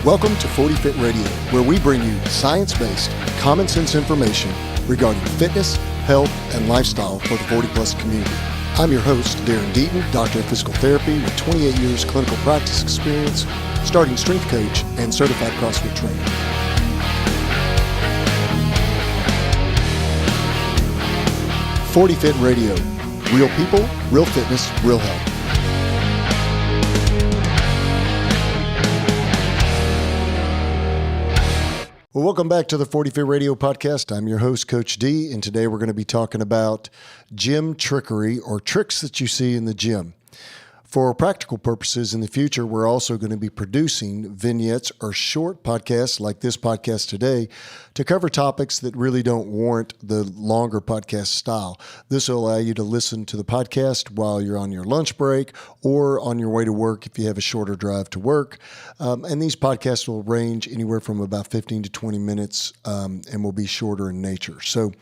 Welcome to 40 Fit Radio, where we bring you science-based, common sense information regarding fitness, health, and lifestyle for the 40-plus community. I'm your host, Darren Deaton, doctor of physical therapy with 28 years clinical practice experience, starting strength coach, and certified CrossFit trainer. Forty Fit Radio, real people, real fitness, real health. Well, welcome back to the 40 Fit Radio podcast. I'm your host, Coach D, and today we're going to be talking about gym trickery, or tricks that you see in the gym. For practical purposes in the future, we're also going to be producing vignettes or short podcasts like this podcast today to cover topics that really don't warrant the longer podcast style. This will allow you to listen to the podcast while you're on your lunch break or on your way to work if you have a shorter drive to work. And these podcasts will range anywhere from about 15 to 20 minutes and will be shorter in nature. So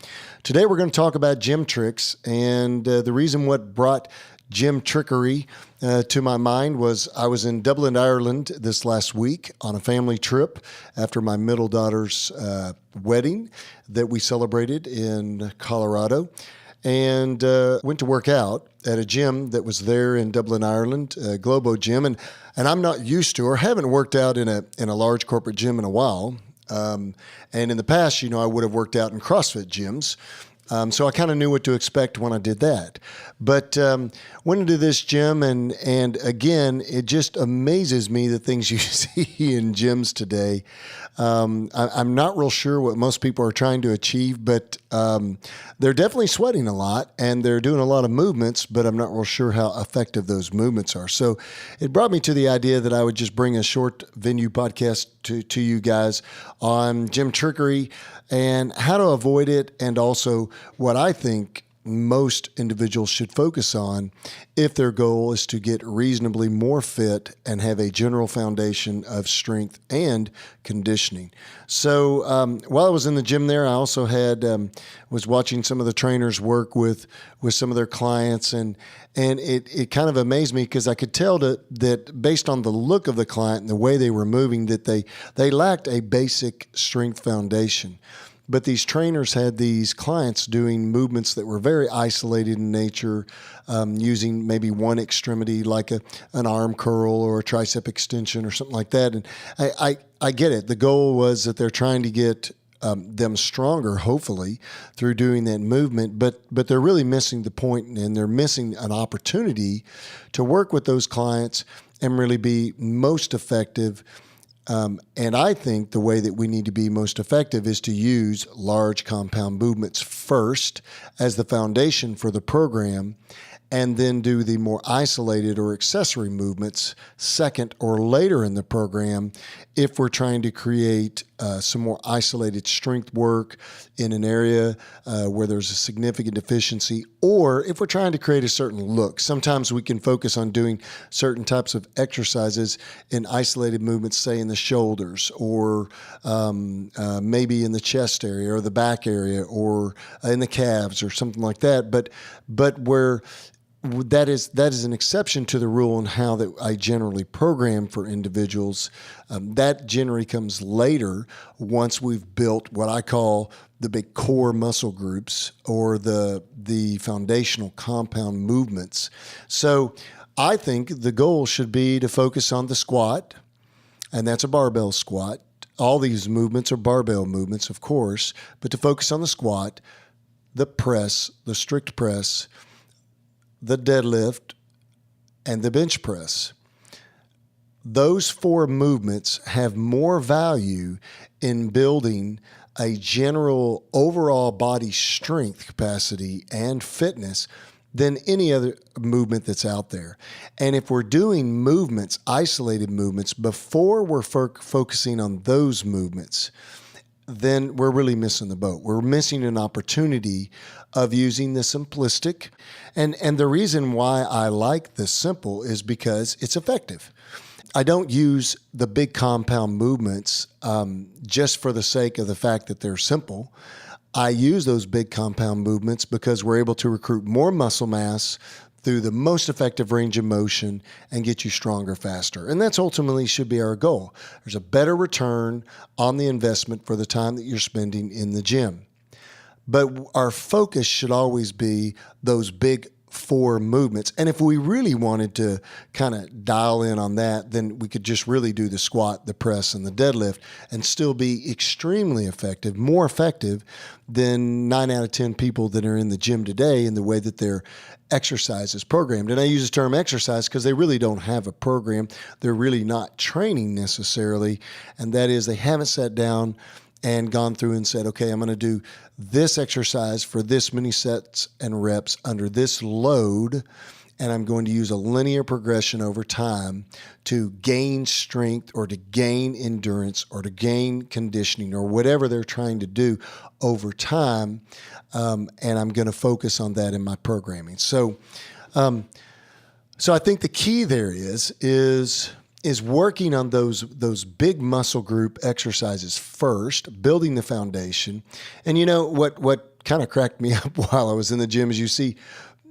today we're going to talk about gym tricks, and the reason what brought gym trickery to my mind was I was in Dublin, Ireland this last week on a family trip after my middle daughter's wedding that we celebrated in Colorado, and went to work out at a gym that was there in Dublin, Ireland, Globo-gym, and I'm not used to or haven't worked out in a large corporate gym in a while. And in the past, I would have worked out in CrossFit gyms. So I kind of knew what to expect when I did that. But went into this gym, and again, it just amazes me the things you see in gyms today. I'm not real sure what most people are trying to achieve, but they're definitely sweating a lot, and they're doing a lot of movements, but I'm not real sure how effective those movements are. So it brought me to the idea that I would just bring a short venue podcast to you guys on gym trickery and how to avoid it, and also what I think most individuals should focus on if their goal is to get reasonably more fit and have a general foundation of strength and conditioning. So while I was in the gym there, I also was watching some of the trainers work with some of their clients, and it kind of amazed me because I could tell that based on the look of the client and the way they were moving, that they lacked a basic strength foundation. But these trainers had these clients doing movements that were very isolated in nature, using maybe one extremity like an arm curl or a tricep extension or something like that. And I get it. The goal was that they're trying to get them stronger, hopefully, through doing that movement. But they're really missing the point, and they're missing an opportunity to work with those clients and really be most effective. And I think the way that we need to be most effective is to use large compound movements first as the foundation for the program, and then do the more isolated or accessory movements second or later in the program if we're trying to create some more isolated strength work in an area where there's a significant deficiency, or if we're trying to create a certain look. Sometimes we can focus on doing certain types of exercises in isolated movements, say in the shoulders, or maybe in the chest area or the back area, or in the calves or something like that. But where that is an exception to the rule in how that I generally program for individuals. That generally comes later once we've built what I call the big core muscle groups, or the foundational compound movements. So I think the goal should be to focus on the squat, and that's a barbell squat. All these movements are barbell movements, of course, but to focus on the squat, the press, the strict press, the deadlift, and the bench press. Those four movements have more value in building a general overall body strength capacity and fitness than any other movement that's out there. And if we're doing movements, isolated movements, before we're focusing on those movements, then we're really missing the boat. We're missing an opportunity of using the simplistic. And the reason why I like the simple is because it's effective. I don't use the big compound movements just for the sake of the fact that they're simple. I use those big compound movements because we're able to recruit more muscle mass through the most effective range of motion and get you stronger faster. And that's ultimately should be our goal. There's a better return on the investment for the time that you're spending in the gym. But our focus should always be those big 4 movements. And if we really wanted to kind of dial in on that, then we could just really do the squat, the press, and the deadlift and still be extremely effective, more effective than 9 out of 10 people that are in the gym today in the way that their exercise is programmed. And I use the term exercise because they really don't have a program. They're really not training necessarily. And that is, they haven't sat down and gone through and said, okay, I'm going to do this exercise for this many sets and reps under this load, and I'm going to use a linear progression over time to gain strength or to gain endurance or to gain conditioning or whatever they're trying to do over time, and I'm going to focus on that in my programming. So I think the key there is working on those big muscle group exercises first, building the foundation. And you know what kind of cracked me up while I was in the gym is you see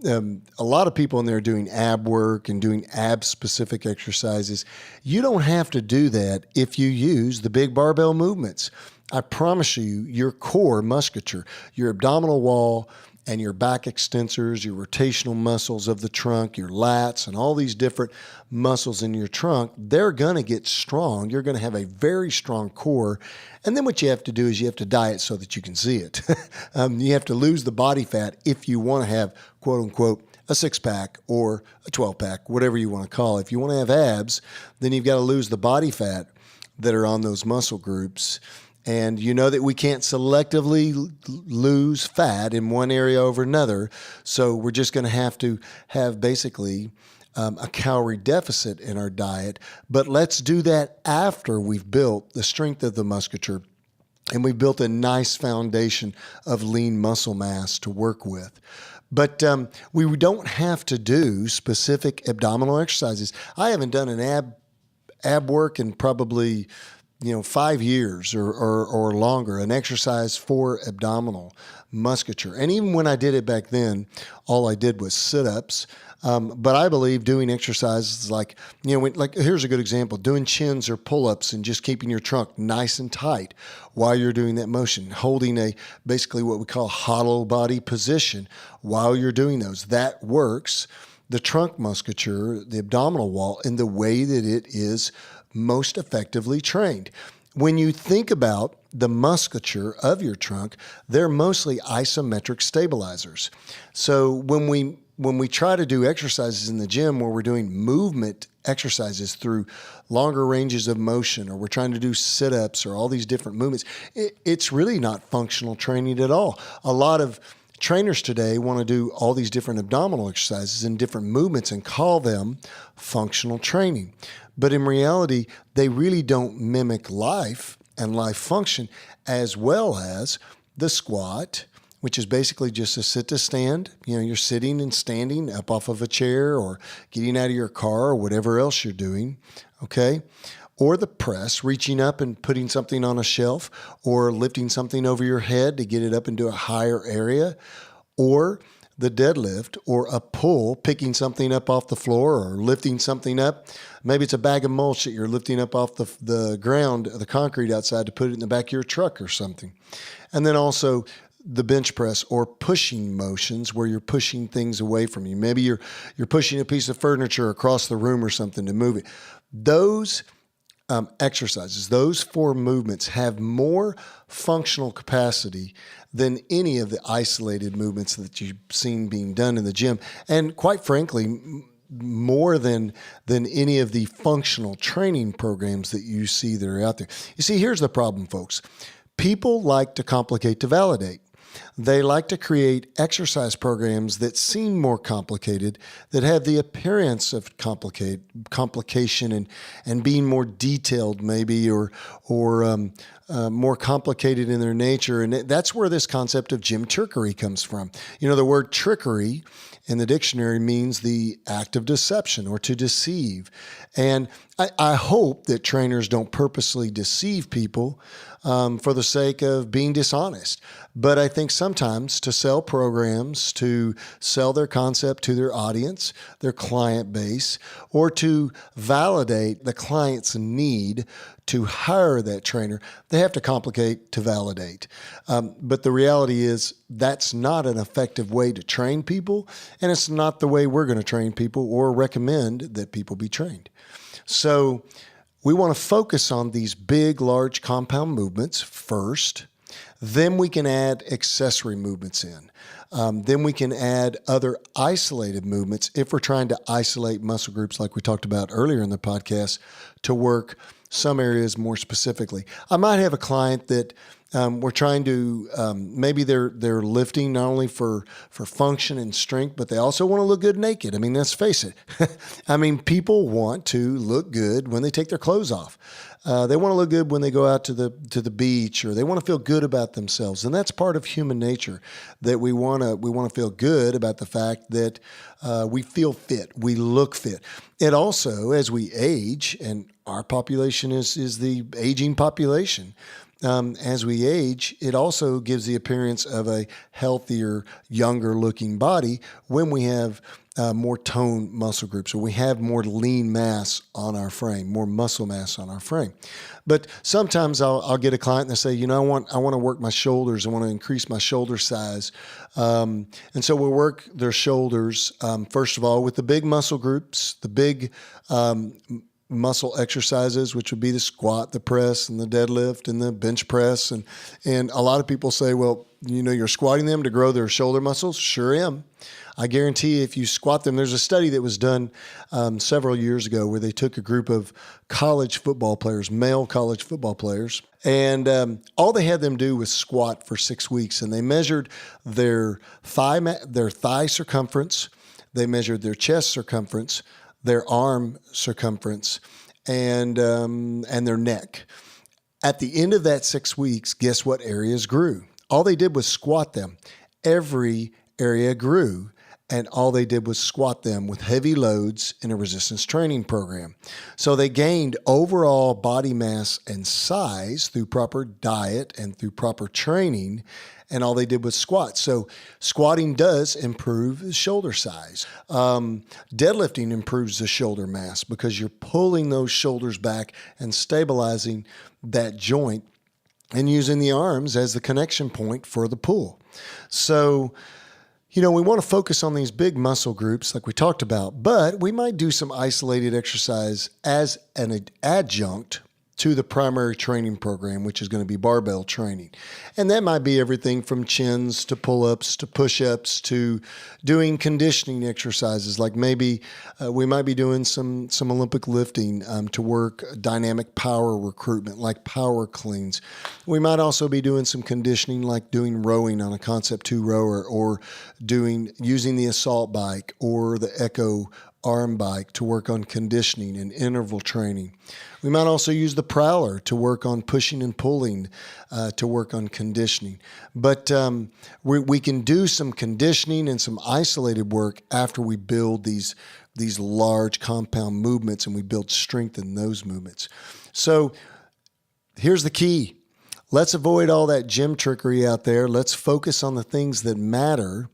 a lot of people in there doing ab work and doing ab specific exercises. You don't have to do that if you use the big barbell movements. I promise you, your core musculature, your abdominal wall, and your back extensors, your rotational muscles of the trunk, your lats, and all these different muscles in your trunk, they're going to get strong. You're going to have a very strong core. And then what you have to do is you have to diet so that you can see it. You have to lose the body fat if you want to have, quote unquote, a 6-pack or a 12-pack, whatever you want to call it. If you want to have abs, then you've got to lose the body fat that are on those muscle groups. And you know that we can't selectively lose fat in one area over another. So we're just going to have basically a calorie deficit in our diet. But let's do that after we've built the strength of the musculature and we've built a nice foundation of lean muscle mass to work with. But we don't have to do specific abdominal exercises. I haven't done an ab work in probably 5 years or longer, an exercise for abdominal musculature. And even when I did it back then, all I did was sit-ups. But I believe doing exercises like here's a good example, doing chins or pull-ups and just keeping your trunk nice and tight while you're doing that motion, holding basically what we call hollow body position while you're doing those. That works the trunk musculature, the abdominal wall, in the way that it is most effectively trained. When you think about the musculature of your trunk, they're mostly isometric stabilizers. So when we try to do exercises in the gym where we're doing movement exercises through longer ranges of motion, or we're trying to do sit-ups or all these different movements, it's really not functional training at all. A lot of trainers today want to do all these different abdominal exercises and different movements and call them functional training. But in reality, they really don't mimic life and life function, as well as the squat, which is basically just a sit to stand. You're sitting and standing up off of a chair or getting out of your car or whatever else you're doing, okay? Or the press, reaching up and putting something on a shelf, or lifting something over your head to get it up into a higher area, or the deadlift, or a pull, picking something up off the floor or lifting something up. Maybe it's a bag of mulch that you're lifting up off the ground, the concrete outside, to put it in the back of your truck or something. And then also the bench press or pushing motions where you're pushing things away from you. Maybe you're pushing a piece of furniture across the room or something to move it. Those exercises, those 4 movements have more functional capacity than any of the isolated movements that you've seen being done in the gym. And quite frankly, more than any of the functional training programs that you see that are out there. You see, here's the problem, folks. People like to complicate to validate. They like to create exercise programs that seem more complicated, that have the appearance of complication and being more detailed maybe, or more complicated in their nature. And that's where this concept of gym trickery comes from. You know, the word trickery in the dictionary means the act of deception or to deceive. And I hope that trainers don't purposely deceive people for the sake of being dishonest. But I think sometimes to sell programs, to sell their concept to their audience, their client base, or to validate the client's need to hire that trainer, they have to complicate to validate. But the reality is that's not an effective way to train people, and it's not the way we're going to train people or recommend that people be trained. So we want to focus on these big, large compound movements first. Then we can add accessory movements in. Then we can add other isolated movements if we're trying to isolate muscle groups like we talked about earlier in the podcast to work some areas more specifically. I might have a client that we're trying to, maybe they're lifting not only for function and strength, but they also want to look good naked. I mean, let's face it. I mean, people want to look good when they take their clothes off. They want to look good when they go out to the beach, or they want to feel good about themselves. And that's part of human nature, that we want to feel good about the fact that we feel fit, we look fit. It also, as we age, and our population is the aging population, as we age, it also gives the appearance of a healthier, younger looking body when we have more toned muscle groups, or we have more lean mass on our frame, more muscle mass on our frame. But sometimes I'll get a client and they say, you know, I want to work my shoulders. I want to increase my shoulder size. And so we'll work their shoulders, first of all, with the big muscle groups, the big muscle exercises, which would be the squat, the press, and the deadlift, and the bench press. And a lot of people say, well, you know, you're squatting them to grow their shoulder muscles. Sure am. I guarantee if you squat them, there's a study that was done several years ago where they took a group of college football players, male college football players, and all they had them do was squat for 6 weeks. And they measured their thigh circumference, they measured their chest circumference, their arm circumference, and their neck. At the end of that 6 weeks, guess what areas grew? All they did was squat them. Every area grew, and all they did was squat them with heavy loads in a resistance training program. So they gained overall body mass and size through proper diet and through proper training, and all they did was squat. So squatting does improve shoulder size. Deadlifting improves the shoulder mass because you're pulling those shoulders back and stabilizing that joint and using the arms as the connection point for the pull. So, you know, we want to focus on these big muscle groups like we talked about, but we might do some isolated exercise as an adjunct to the primary training program, which is going to be barbell training. And that might be everything from chins to pull-ups to push-ups to doing conditioning exercises. Like maybe we might be doing some Olympic lifting to work dynamic power recruitment, like power cleans. We might also be doing some conditioning, like doing rowing on a Concept 2 rower, or using the assault bike or the Echo arm bike to work on conditioning and interval training. We might also use the prowler to work on pushing and pulling, to work on conditioning. But we can do some conditioning and some isolated work after we build these large compound movements and we build strength in those movements. So here's the key. Let's avoid all that gym trickery out there. Let's focus on the things that matter.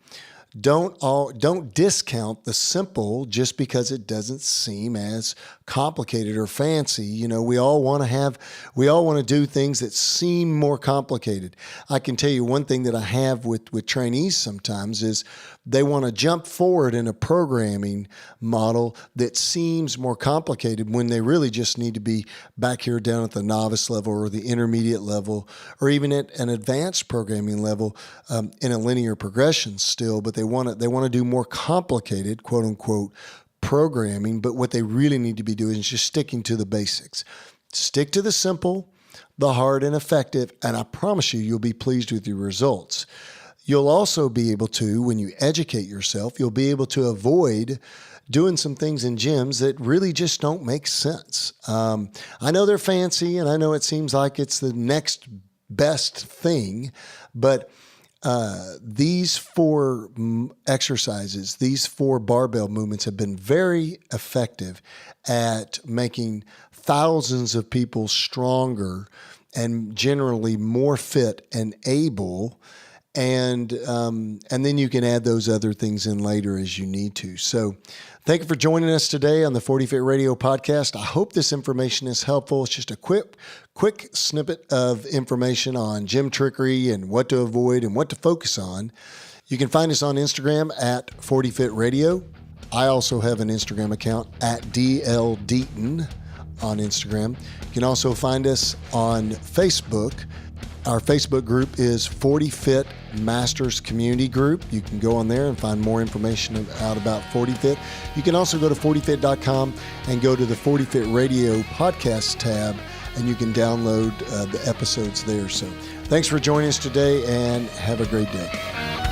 Don't discount the simple just because it doesn't seem as complicated or fancy. You know, we all want to do things that seem more complicated. I can tell you one thing that I have with trainees sometimes is they want to jump forward in a programming model that seems more complicated when they really just need to be back here down at the novice level or the intermediate level, or even at an advanced programming level in a linear progression still, but they want to do more complicated, quote unquote, programming. But what they really need to be doing is just sticking to the basics. Stick to the simple, the hard, and effective, and I promise you'll be pleased with your results. You'll also be able to, when you educate yourself, you'll be able to avoid doing some things in gyms that really just don't make sense. I know they're fancy, and I know it seems like it's the next best thing, but these 4 exercises, these 4 barbell movements have been very effective at making thousands of people stronger and generally more fit and able. And then you can add those other things in later as you need to. So thank you for joining us today on the 40 Fit Radio podcast. I hope this information is helpful. It's just a quick snippet of information on gym trickery and what to avoid and what to focus on. You can find us on Instagram at 40 Fit Radio. I also have an Instagram account at DL Deaton on Instagram. You can also find us on Facebook. Our Facebook group is 40 Fit Masters Community Group. You can go on there and find more information out about 40 Fit. You can also go to 40fit.com and go to the 40 Fit Radio podcast tab, and you can download the episodes there. So thanks for joining us today, and have a great day.